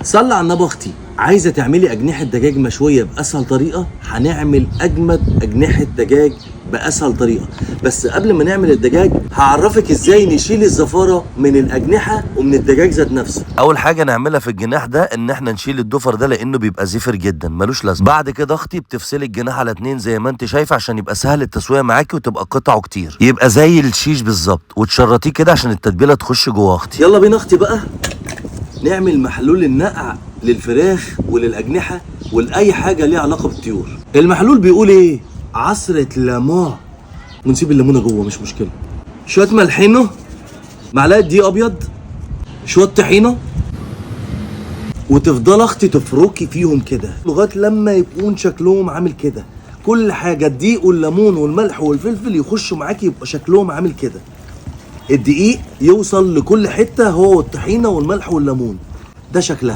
صلي على النبي. اختي عايزه تعملي اجنحه دجاج مشويه باسهل طريقه، هنعمل اجمد اجنحه دجاج باسهل طريقه. بس قبل ما نعمل الدجاج هعرفك ازاي نشيل الزفاره من الاجنحه ومن الدجاج ذات نفسه. اول حاجه نعملها في الجناح ده ان احنا نشيل الضفر ده لانه بيبقى زفر جدا ملوش لازمه. بعد كده اختي بتفصلي الجناح على 2 زي ما انت شايفه عشان يبقى سهل التسويه معاكي وتبقى قطعه كتير، يبقى زي الشيش بالظبط، وتشرطيه كده عشان التتبيله تخش جوه. اختي يلا بينا اختي بقى نعمل محلول النقع للفراخ وللأجنحة ولأي حاجة ليها علاقة بالطيور. المحلول بيقول ايه؟ عصرة ليمون، ونسيب الليمونة جوه مش مشكلة. شوية ملحينة، معلقة دقيق أبيض، شوية طحينة، وتفضل اختي تفركي فيهم كده لغاية لما يكون شكلهم عامل كده. كل حاجة الدقيق والليمون والملح والفلفل يخشوا معاكي يبقى شكلهم عامل كده. الدقيق يوصل لكل حتة هو والطحينة والملح والليمون، ده شكلها.